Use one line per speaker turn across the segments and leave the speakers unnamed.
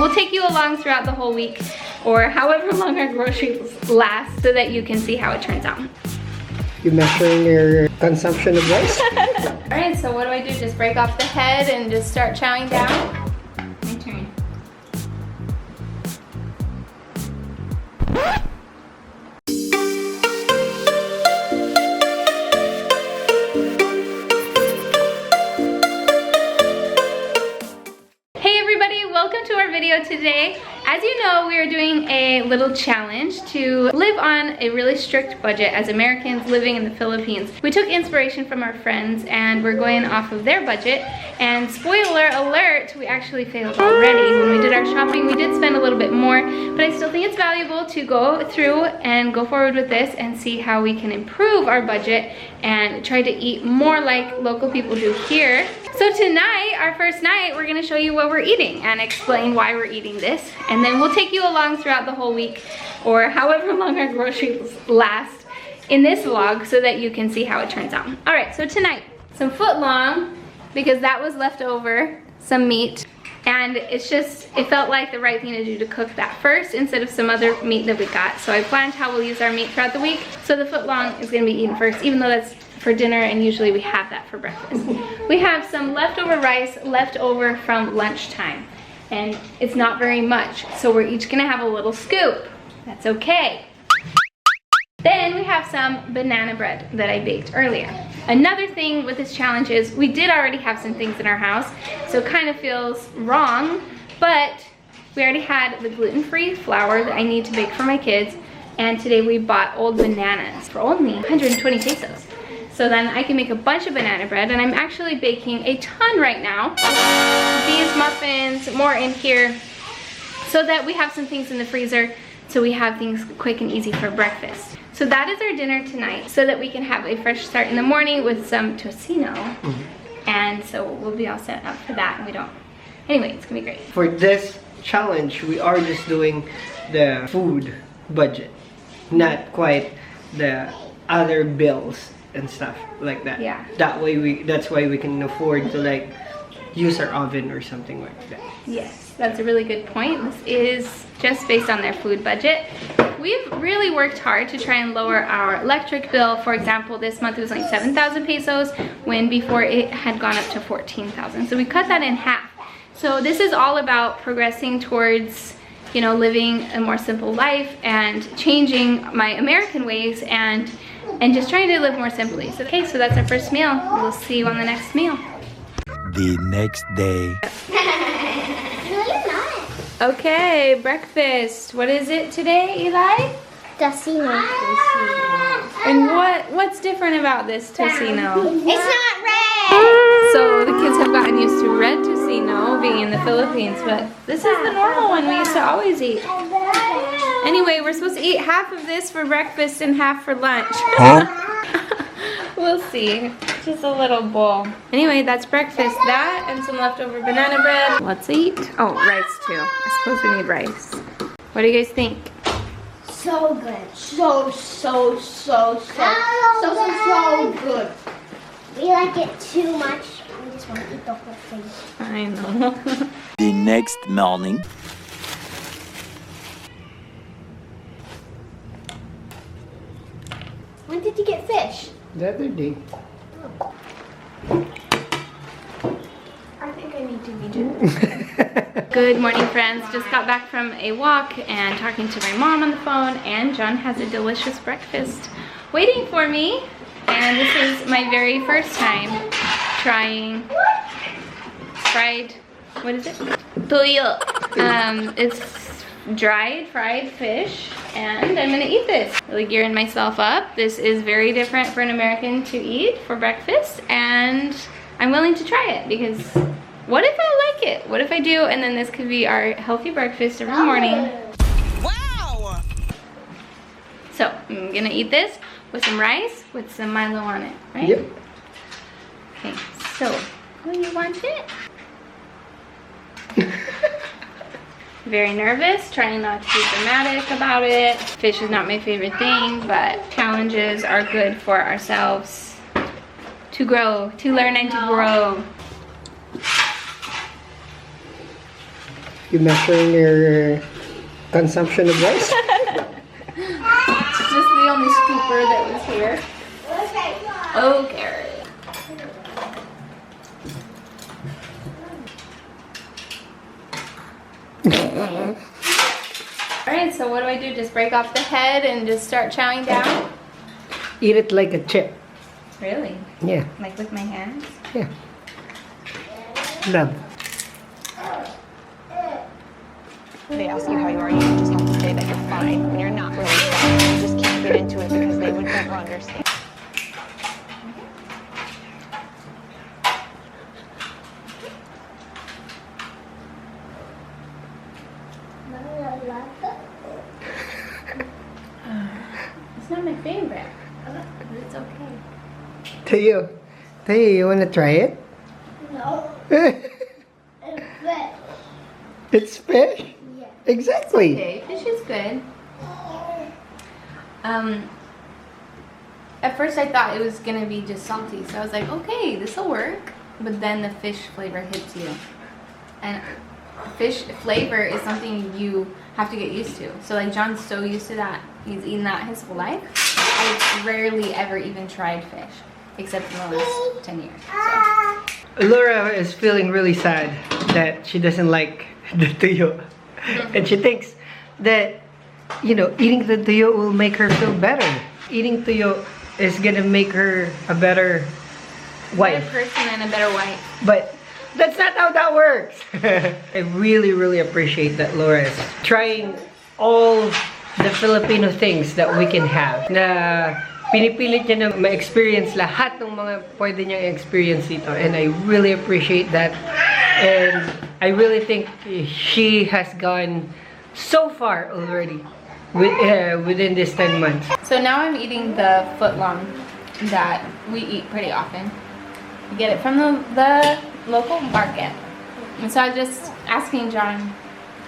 then we'll take you along throughout the whole week or however long our groceries last so that you can see how it turns out.
You measuring your consumption of rice?
Alright, so what do? Just break off the head and just start chowing down? My turn. Hey everybody, welcome to our video today. As you know, we are doing a little challenge to live on a really strict budget as Americans living in the Philippines. We took inspiration from our friends and we're going off of their budget. And spoiler alert, we actually failed already. When we did our shopping, we did spend a little bit more, but I still think it's valuable to go through and go forward with this and see how we can improve our budget and try to eat more like local people do here. So tonight, our first night, we're gonna show you what we're eating and explain why we're eating this. And then we'll take you along throughout the whole week or however long our groceries last in this vlog so that you can see how it turns out. All right, so tonight, some foot long because that was left over, some meat. And it felt like the right thing to do to cook that first instead of some other meat that we got. So I planned how we'll use our meat throughout the week. So the foot long is gonna be eaten first, even though that's for dinner and usually we have that for breakfast. We have some leftover rice left over from lunchtime. And it's not very much, so we're each gonna have a little scoop. That's okay. Then we have some banana bread that I baked earlier. Another thing with this challenge is we did already have some things in our house, so it kind of feels wrong, but we already had the gluten-free flour that I need to bake for my kids, and today we bought old bananas for only 120 pesos. So then I can make a bunch of banana bread, and I'm actually baking a ton right now. These muffins, more in here, so that we have some things in the freezer, so we have things quick and easy for breakfast. So that is our dinner tonight, so that we can have a fresh start in the morning with some tocino. And so we'll be all set up for that, and we don't. Anyway, it's gonna be great.
For this challenge, we are just doing the food budget, not quite the other bills and stuff like that.
Yeah.
That's why we can afford to like use our oven or something like that.
Yes, that's a really good point. This is just based on their food budget. We've really worked hard to try and lower our electric bill. For example, this month it was like 7,000 pesos when before it had gone up to 14,000. So we cut that in half. So this is all about progressing towards, you know, living a more simple life and changing my American ways and just trying to live more simply. So, okay, so that's our first meal. We'll see you on the next meal.
The next day.
No, you're not.
Okay, breakfast. What is it today, Eli?
Tocino.
And what's different about this tocino?
It's not red.
So the kids have gotten used to red tocino being in the Philippines, but this is the normal one we used to always eat. Anyway, we're supposed to eat half of this for breakfast and half for lunch.
Huh?
We'll see. Just a little bowl. Anyway, that's breakfast. That and some leftover banana bread. Let's eat. Oh, rice too. I suppose we need rice. What do you guys think?
So good. So good. We like it too much. We just want to eat the whole thing.
I know.
The next morning.
When did you get fish?
The other day.
I think I need to be doing
Good morning, friends. Just got back from a walk and talking to my mom on the phone, and John has a delicious breakfast waiting for me. And this is my very first time trying fried, what is it? Tuyo. It's dried fried fish, and I'm gonna eat this. Really gearing myself up. This is very different for an American to eat for breakfast, and I'm willing to try it because what if I like it? What if I do, and then this could be our healthy breakfast every morning.
Wow!
So I'm gonna eat this with some rice with some Milo on it, right?
Yep.
Okay, so will you want it? Very nervous, trying not to be dramatic about it. Fish is not my favorite thing, but challenges are good for ourselves to grow, to learn and to grow.
You measuring your consumption of rice?
It's just the only scooper that was here. Oh, carrot. Alright, so what do? Just break off the head and just start chowing down?
Eat it like a chip.
Really?
Yeah.
Like with my hands?
Yeah. Love.
They ask you how you are, you just have to say that you're fine when you're not really fine. You just can't get into it because they would never understand.
It's not my favorite, but it's okay.
Tayo, you wanna try it?
No.
It's fish?
Yeah.
Exactly.
Okay, fish is good. At first I thought it was gonna be just salty, so I was like, okay, this'll work. But then the fish flavor hits you. And fish flavor is something you have to get used to. So like John's so used to that. He's eaten that his whole life. I've rarely ever even tried fish, except in the last 10 years. So.
Laura is feeling really sad that she doesn't like the tuyo. And she thinks that, you know, eating the tuyo will make her feel better. Eating tuyo is gonna make her a better wife.
A better person and a better wife.
But that's not how that works. I really, really appreciate that Laura is trying all the Filipino things that we can have. Na pinipilit niya na ma-experience lahat ng mga pwede niyang experience dito. And I really appreciate that. And I really think she has gone so far already within this 10 months.
So now I'm eating the footlong that we eat pretty often. We get it from the local market. And so I was just asking John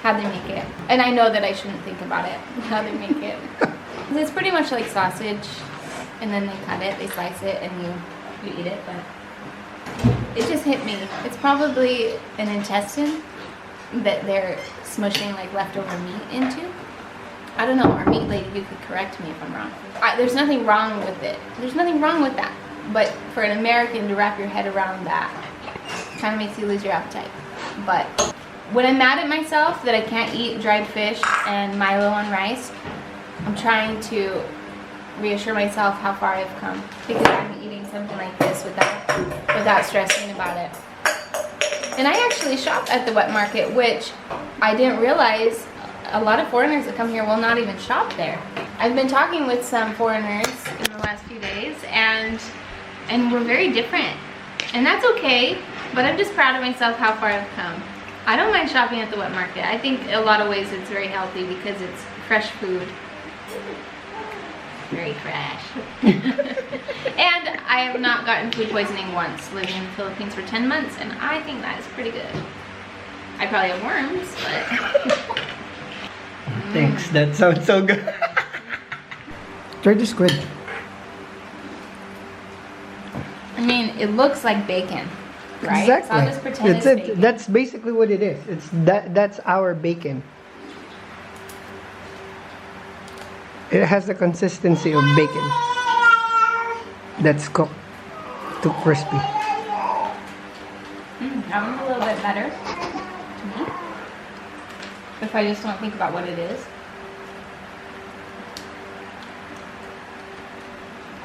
how they make it. And I know that I shouldn't think about it, how they make it. It's pretty much like sausage, and then they cut it, they slice it, and you eat it, but it just hit me. It's probably an intestine that they're smushing like leftover meat into. I don't know, our meat lady, you could correct me if I'm wrong. There's nothing wrong with it. There's nothing wrong with that. But for an American to wrap your head around that kind of makes you lose your appetite. But when I'm mad at myself that I can't eat dried fish and Milo on rice, I'm trying to reassure myself how far I've come, because I'm eating something like this without stressing about it. And I actually shop at the wet market, which I didn't realize a lot of foreigners that come here will not even shop there. I've been talking with some foreigners in the last few days, and we're very different. And that's okay, but I'm just proud of myself how far I've come. I don't mind shopping at the wet market. I think in a lot of ways it's very healthy because it's fresh food. Very fresh. And I have not gotten food poisoning once living in the Philippines for 10 months, and I think that is pretty good. I probably have worms, but...
Thanks, that sounds so good. Try the squid.
I mean, it looks like bacon, right?
Exactly.
So I'll just pretend it's bacon.
That's basically what it is. That's our bacon. It has the consistency of bacon that's cooked to crispy.
That one's a little bit better to me. If I just don't think about what it is.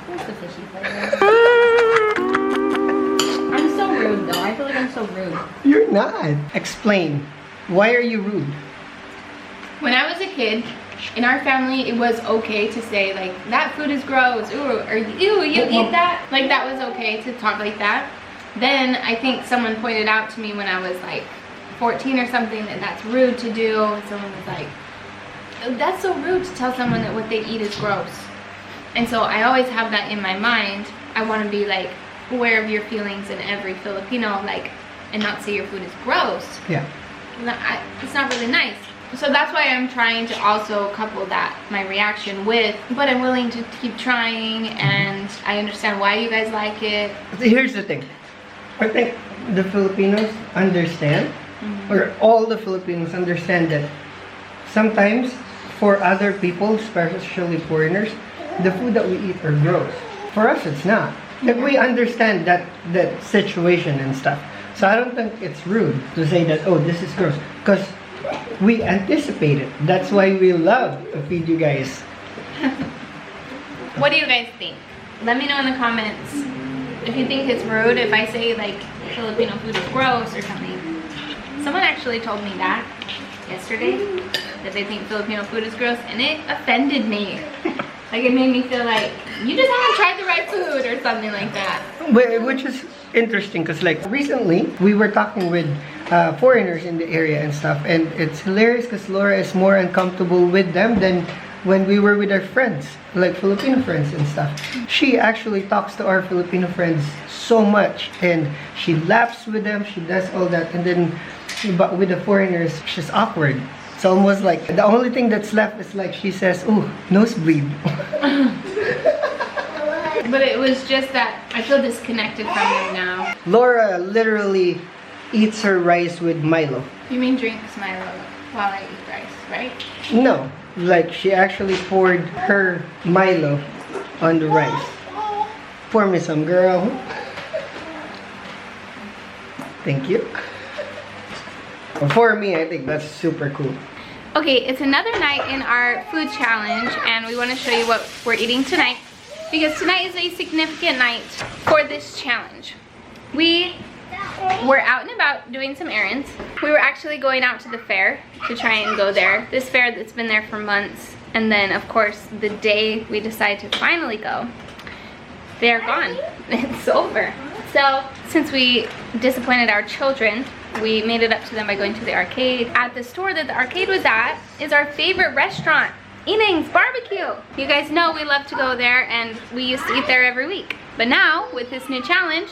Where's the fishy flavor? I'm so rude though. I feel like I'm so rude.
You're not. Explain. Why are you rude?
When I was a kid, in our family, it was okay to say like, that food is gross, ooh, or ew, you eat that? Like that was okay to talk like that. Then I think someone pointed out to me when I was like 14 or something that that's rude to do. Someone was like, that's so rude to tell someone that what they eat is gross. And so I always have that in my mind. I want to be like aware of your feelings in every Filipino, like, and not say your food is gross.
Yeah.
It's not really nice. So that's why I'm trying to also couple that, my reaction with, but I'm willing to keep trying, and I understand why you guys like it.
Here's the thing. I think the Filipinos understand or all the Filipinos understand that sometimes for other people, especially foreigners, the food that we eat are gross. For us, it's not. Like, we understand that situation and stuff. So I don't think it's rude to say that, oh, this is gross. Because we anticipate it. That's why we love to feed you guys.
What do you guys think? Let me know in the comments if you think it's rude if I say like Filipino food is gross or something. Someone actually told me that yesterday, that they think Filipino food is gross, and it offended me. Like, it made me feel like you just haven't tried the right food or something like that.
Which is interesting because, like, recently we were talking with foreigners in the area and stuff, and it's hilarious because Lora is more uncomfortable with them than when we were with our friends, like Filipino friends and stuff. She actually talks to our Filipino friends so much, and she laughs with them, she does all that, and then but with the foreigners, she's awkward. It's almost like the only thing that's left is like she says, "Ooh, nosebleed."
But it was just that I feel disconnected from them now.
Lora literally eats her rice with Milo.
You mean drinks Milo while I eat rice, right?
No, like she actually poured her Milo on the rice. Pour me some, girl. Thank you. For me, I think that's super cool.
Okay, it's another night in our food challenge, and we want to show you what we're eating tonight, because tonight is a significant night for this challenge. We were out and about doing some errands. We were actually going out to the fair to try and go there. This fair that's been there for months, and then of course the day we decide to finally go, they're gone. It's over. So since we disappointed our children, we made it up to them by going to the arcade. At the store that the arcade was at is our favorite restaurant, Innings Barbecue. You guys know we love to go there, and we used to eat there every week. But now, with this new challenge,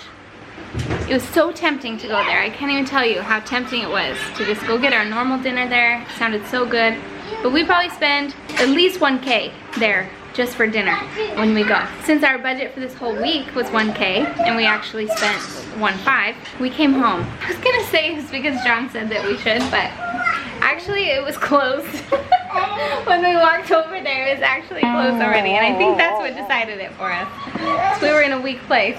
it was so tempting to go there. I can't even tell you how tempting it was to just go get our normal dinner there. It sounded so good. But we probably spend at least $1K there just for dinner when we go. Since our budget for this whole week was $1K and we actually spent $1.5, we came home. I was gonna say it's because John said that we should, but actually it was closed. When we walked over there, it was actually closed already, and I think that's what decided it for us. So we were in a weak place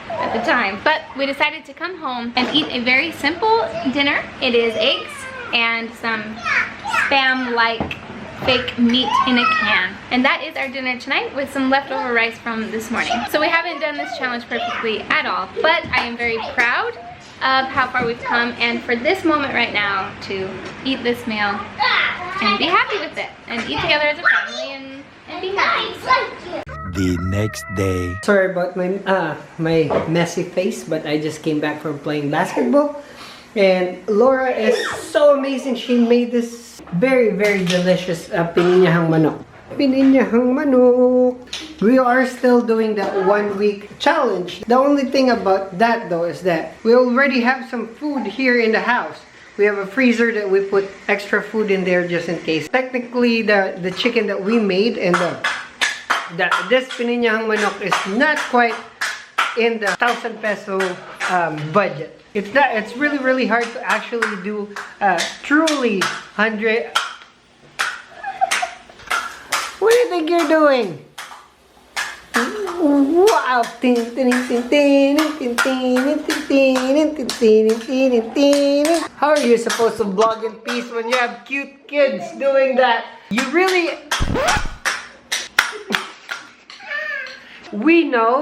at the time. But we decided to come home and eat a very simple dinner. It is eggs and some Spam-like fake meat in a can. And that is our dinner tonight, with some leftover rice from this morning. So we haven't done this challenge perfectly at all, but I am very proud of how far we've come, and for this moment right now to eat this meal and be happy with it and eat together as a family and be happy.
The next day.
Sorry about my messy face, but I just came back from playing basketball. And Lora is so amazing. She made this very, very delicious pininyahang manok. Pininyahang manok. We are still doing that 1 week challenge. The only thing about that though is that we already have some food here in the house. We have a freezer that we put extra food in there just in case. Technically, the chicken that we made and this pininyahang manok is not quite in the 1,000 peso budget. It's really, really hard to actually do truly 100. What do you think you're doing? Wow! How are you supposed to vlog in peace when you have cute kids doing that? You really... We know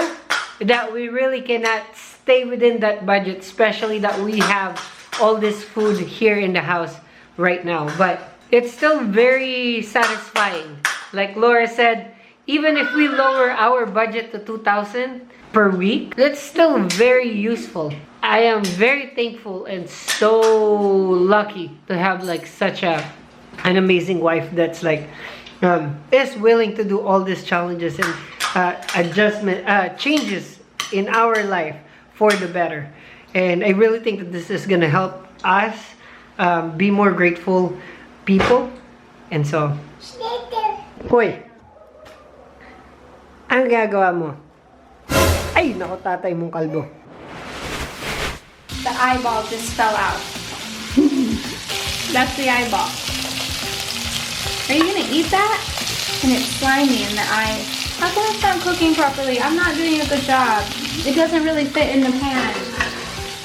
that we really cannot stay within that budget, especially that we have all this food here in the house right now. But it's still very satisfying. Like Lora said, even if we lower our budget to 2,000 per week, that's still very useful. I am very thankful and so lucky to have like such an amazing wife that's like is willing to do all these challenges and changes in our life for the better. And I really think that this is gonna help us be more grateful people. And so, hoy, ang gagawa mo? Ay, nako, tatay mong kalbo.
The eyeball just fell out. That's the eyeball. Are you gonna eat that? And it's slimy in the eyes. How come it's not cooking properly? I'm not doing a good job. It doesn't really fit in the pan.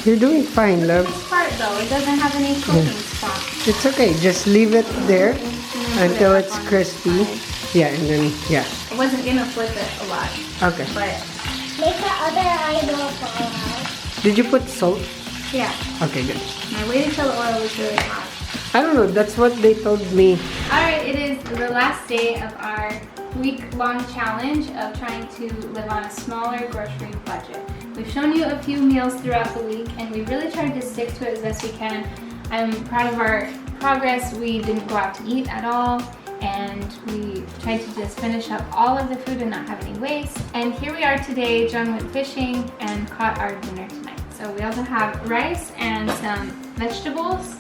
You're doing fine, love.
This part though, it doesn't have any cooking spots.
It's okay. Just leave it there until it's crispy. Yeah, and then, yeah.
I wasn't gonna flip it a lot,
Okay.
but
Make the other eyeball fall out.
Did you put salt?
yeah.
Okay, good.
I waited till the oil was really hot.
I don't know. That's what they told me.
Alright, it is the last day of our week-long challenge of trying to live on a smaller grocery budget. We've shown you a few meals throughout the week and we really tried to stick to it as best we can. I'm proud of our progress. We didn't go out to eat at all and we tried to just finish up all of the food and not have any waste. And here we are today. John went fishing and caught our dinner tonight. So we also have rice and some vegetables.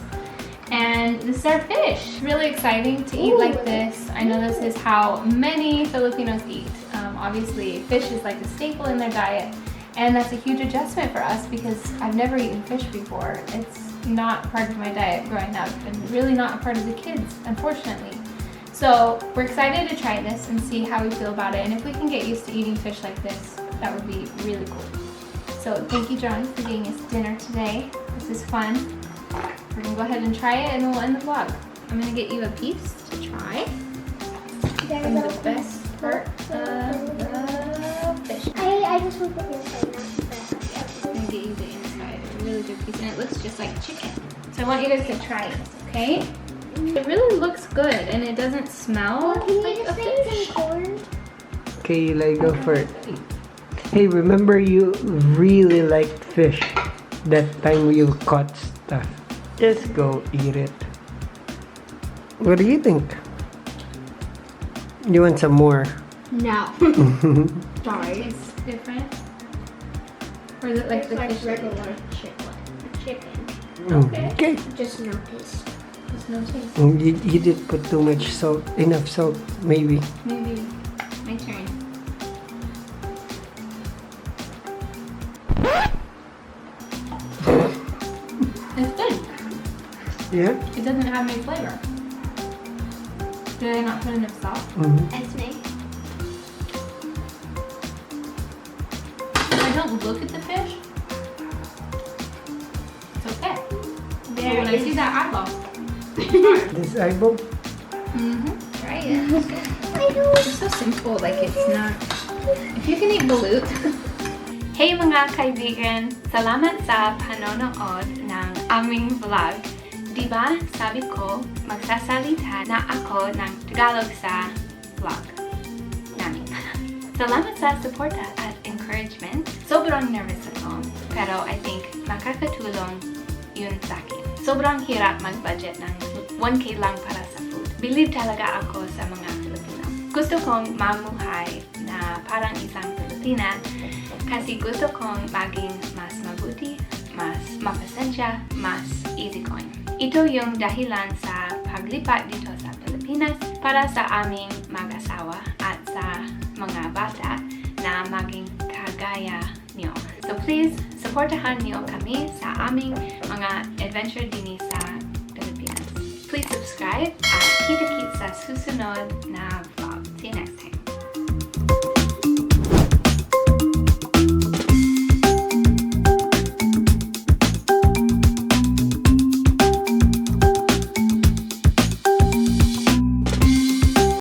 And this is our fish. Really exciting to eat like this. I know this is how many Filipinos eat. Obviously, fish is like a staple in their diet. And that's a huge adjustment for us because I've never eaten fish before. It's not part of my diet growing up and really not a part of the kids, unfortunately. So we're excited to try this and see how we feel about it. And if we can get used to eating fish like this, that would be really cool. So thank you, John, for getting us dinner today. This is fun. We're gonna go ahead and try it and we'll end the vlog. I'm gonna get you a piece to try. And the best part of the fish.
I just want the inside, not the outside.
I'm gonna get you the inside. A really good piece, and it looks just like chicken. So I want you guys to try it, okay? It really looks good, and it doesn't smell
Can you
like a
just make
fish.
some corn?
Okay, Eli, go for it. Hey, remember you really liked fish that time you caught stuff. Just go eat it. What do you think? You want some more?
No. Sorry.
Tastes different. Or is it like the fish?
regular chicken.
Okay.
Just no taste.
There's no taste.
You did put too much salt. Enough salt, maybe.
Maybe. My turn. It's good.
Yeah?
It doesn't have any flavor. Did I not put enough salt?
That's me.
If I don't look at the fish, it's okay. But when I see that eyeball,
This eyeball?
try it. It's so simple, like it's not. If you can eat balut. Hey mga kaibigan! Salamat sa panonood ng aming vlog. Diba sabi ko magsasalita na ako ng Tagalog sa vlog namin. Salamat sa suporta at encouragement. Sobrang nervous ako, pero I think makakatulong yun sa akin. Sobrang hirap mag-budget ng 1K lang para sa food. Believe talaga ako sa mga Filipino. Gusto kong mamuhay na parang isang Filipina kasi gusto kong maging mas mabuti, mas mapasensya, mas easygoing. Ito yung dahilan sa paglipat dito sa Pilipinas para sa aming mag-asawa at sa mga bata na maging kagaya niyo. So please, supportahan niyo kami sa aming mga adventure din sa Pilipinas. Please subscribe at kita-kits sa susunod